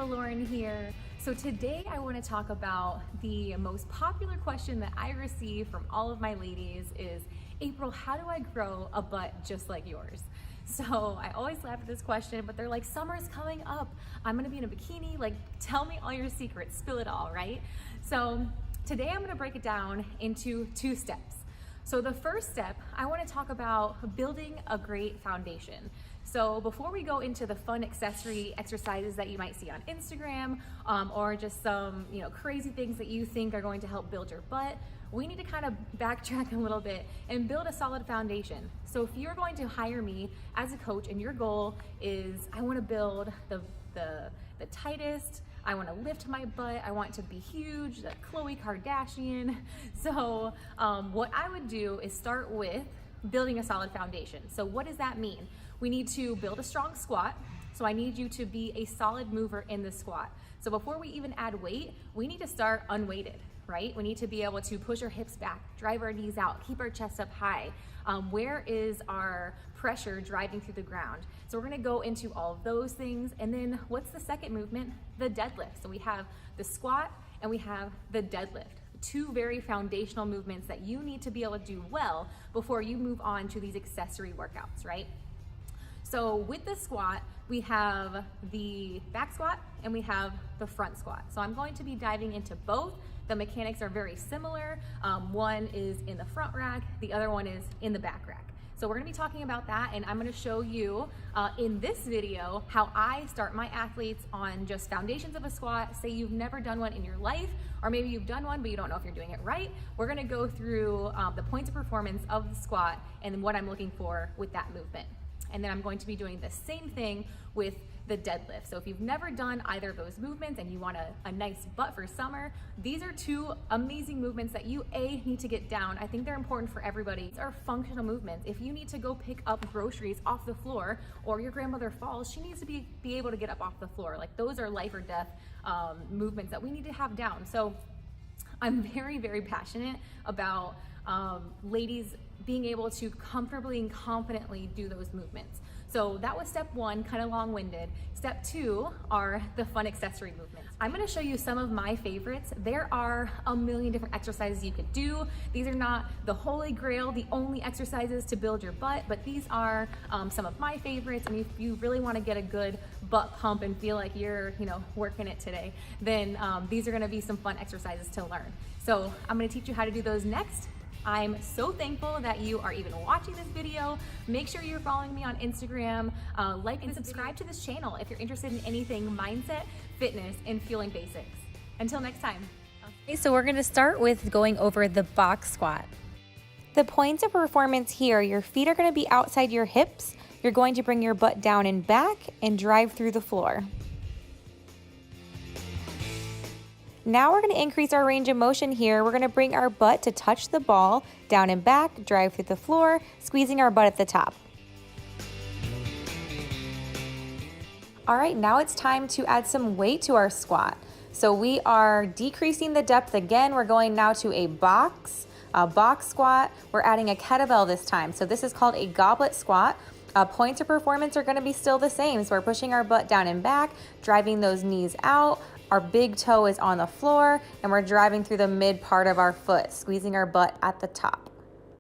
April Lauren here. So today I want to talk about the most popular question that I receive from all of my ladies is, April, how do I grow a butt just like yours? So I always laugh at this question, but they're like, summer's coming up. I'm gonna be in a bikini. Like, tell me all your secrets, spill it all, right? So today I'm gonna break it down into 2 steps. So the first step, I wanna talk about building a great foundation. So before we go into the fun accessory exercises that you might see on Instagram, or just some crazy things that you think are going to help build your butt, we need to kind of backtrack a little bit and build a solid foundation. So if you're going to hire me as a coach and your goal is, I want to build the tightest, I want to lift my butt, I want it to be huge, the Khloe Kardashian. So what I would do is start with building a solid foundation. So what does that mean? We need to build a strong squat. So I need you to be a solid mover in the squat. So before we even add weight, we need to start unweighted, right? We need to be able to push our hips back, drive our knees out, keep our chest up high. Where is our pressure driving through the ground? So we're gonna go into all of those things. And then what's the second movement? The deadlift. So we have the squat and we have the deadlift. 2 very foundational movements that you need to be able to do well before you move on to these accessory workouts, right? So with the squat, we have the back squat and we have the front squat. So I'm going to be diving into both. The mechanics are very similar. One is in the front rack, the other one is in the back rack. So we're gonna be talking about that, and I'm gonna show you in this video how I start my athletes on just foundations of a squat. Say you've never done one in your life, or maybe you've done one but you don't know if you're doing it right. We're gonna go through the points of performance of the squat and what I'm looking for with that movement. And then I'm going to be doing the same thing with the deadlift. So if you've never done either of those movements and you want a nice butt for summer, these are 2 amazing movements that you need to get down. I think they're important for everybody. These are functional movements. If you need to go pick up groceries off the floor, or your grandmother falls, she needs to be able to get up off the floor. Like, those are life or death movements that we need to have down. So I'm very, very passionate about ladies being able to comfortably and confidently do those movements. So that was step 1, kind of long-winded. Step 2 are the fun accessory movements. I'm gonna show you some of my favorites. There are a million different exercises you could do. These are not the holy grail, the only exercises to build your butt, but these are some of my favorites. And if you really wanna get a good butt pump and feel like you're working it today, then these are gonna be some fun exercises to learn. So I'm gonna teach you how to do those next. I'm so thankful that you are even watching this video. Make sure you're following me on Instagram, like and subscribe to this channel if you're interested in anything mindset, fitness, and fueling basics. Until next time. Okay, so we're gonna start with going over the box squat. The points of performance here, your feet are gonna be outside your hips. You're going to bring your butt down and back and drive through the floor. Now we're going to increase our range of motion here. We're going to bring our butt to touch the ball, down and back, drive through the floor, squeezing our butt at the top. All right, now it's time to add some weight to our squat. So we are decreasing the depth again. We're going now to a box squat. We're adding a kettlebell this time. So this is called a goblet squat. Points of performance are going to be still the same. So we're pushing our butt down and back, driving those knees out. Our big toe is on the floor, and we're driving through the mid part of our foot, squeezing our butt at the top.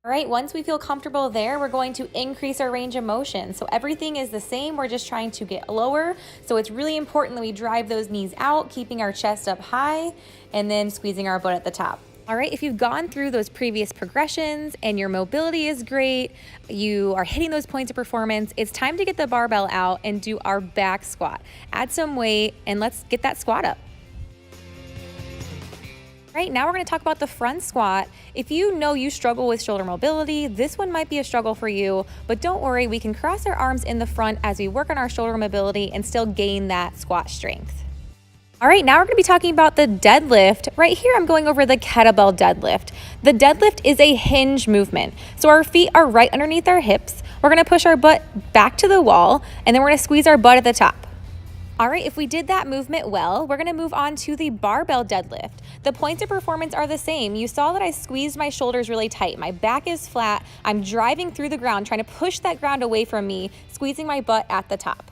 All right, once we feel comfortable there, we're going to increase our range of motion. So everything is the same, we're just trying to get lower. So it's really important that we drive those knees out, keeping our chest up high, and then squeezing our butt at the top. All right, if you've gone through those previous progressions and your mobility is great, you are hitting those points of performance, it's time to get the barbell out and do our back squat. Add some weight and let's get that squat up. Right, now we're going to talk about the front squat. If you know you struggle with shoulder mobility, this one might be a struggle for you, but don't worry, we can cross our arms in the front as we work on our shoulder mobility and still gain that squat strength. All right, now we're gonna be talking about the deadlift. Right here, I'm going over the kettlebell deadlift. The deadlift is a hinge movement. So our feet are right underneath our hips. We're gonna push our butt back to the wall, and then we're gonna squeeze our butt at the top. All right, if we did that movement well, we're gonna move on to the barbell deadlift. The points of performance are the same. You saw that I squeezed my shoulders really tight. My back is flat. I'm driving through the ground, trying to push that ground away from me, squeezing my butt at the top.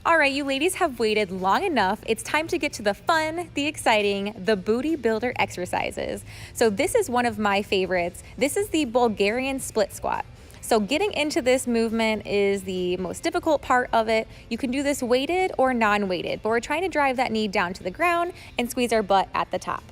All right, you ladies have waited long enough. It's time to get to the fun, the exciting, the booty builder exercises. So this is one of my favorites. This is the Bulgarian split squat. So getting into this movement is the most difficult part of it. You can do this weighted or non-weighted, but we're trying to drive that knee down to the ground and squeeze our butt at the top.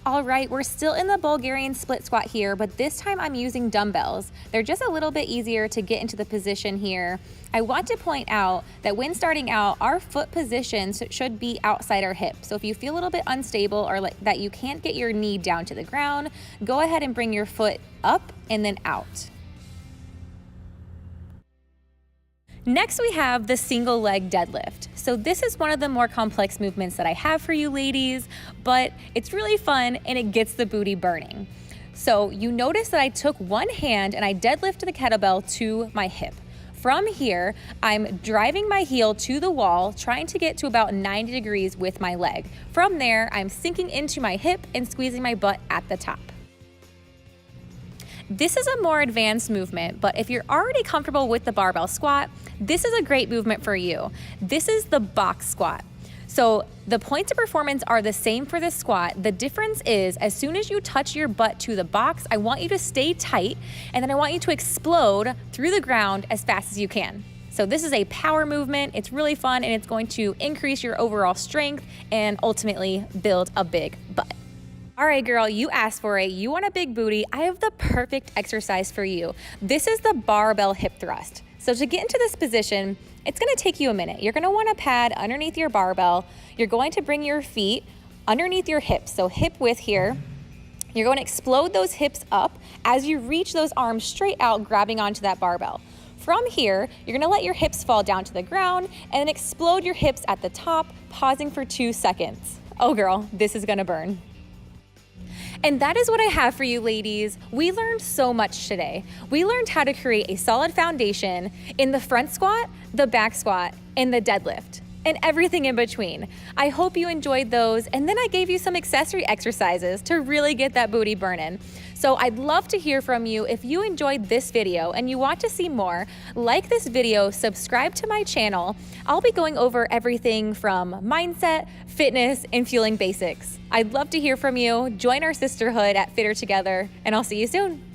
All right, we're still in the Bulgarian split squat here, but this time I'm using dumbbells. They're just a little bit easier to get into the position here. I want to point out that when starting out, our foot positions should be outside our hip. So if you feel a little bit unstable or like that you can't get your knee down to the ground, go ahead and bring your foot up and then out. Next, we have the single leg deadlift. So this is one of the more complex movements that I have for you ladies, but it's really fun and it gets the booty burning. So you notice that I took one hand and I deadlifted the kettlebell to my hip. From here, I'm driving my heel to the wall, trying to get to about 90 degrees with my leg. From there, I'm sinking into my hip and squeezing my butt at the top. This is a more advanced movement, but if you're already comfortable with the barbell squat, this is a great movement for you. This is the box squat. So the points of performance are the same for this squat. The difference is as soon as you touch your butt to the box, I want you to stay tight, and then I want you to explode through the ground as fast as you can. So this is a power movement. It's really fun, and it's going to increase your overall strength and ultimately build a big butt. All right, girl, you asked for it. You want a big booty. I have the perfect exercise for you. This is the barbell hip thrust. So to get into this position, it's gonna take you a minute. You're gonna want a pad underneath your barbell. You're going to bring your feet underneath your hips, so hip width here. You're going to explode those hips up as you reach those arms straight out, grabbing onto that barbell. From here, you're gonna let your hips fall down to the ground and then explode your hips at the top, pausing for 2 seconds. Oh girl, this is gonna burn. And that is what I have for you ladies. We learned so much today. We learned how to create a solid foundation in the front squat, the back squat, and the deadlift, and everything in between. I hope you enjoyed those, and then I gave you some accessory exercises to really get that booty burning. So I'd love to hear from you. If you enjoyed this video and you want to see more, like this video, subscribe to my channel. I'll be going over everything from mindset, fitness, and fueling basics. I'd love to hear from you. Join our sisterhood at Fitter Together, and I'll see you soon.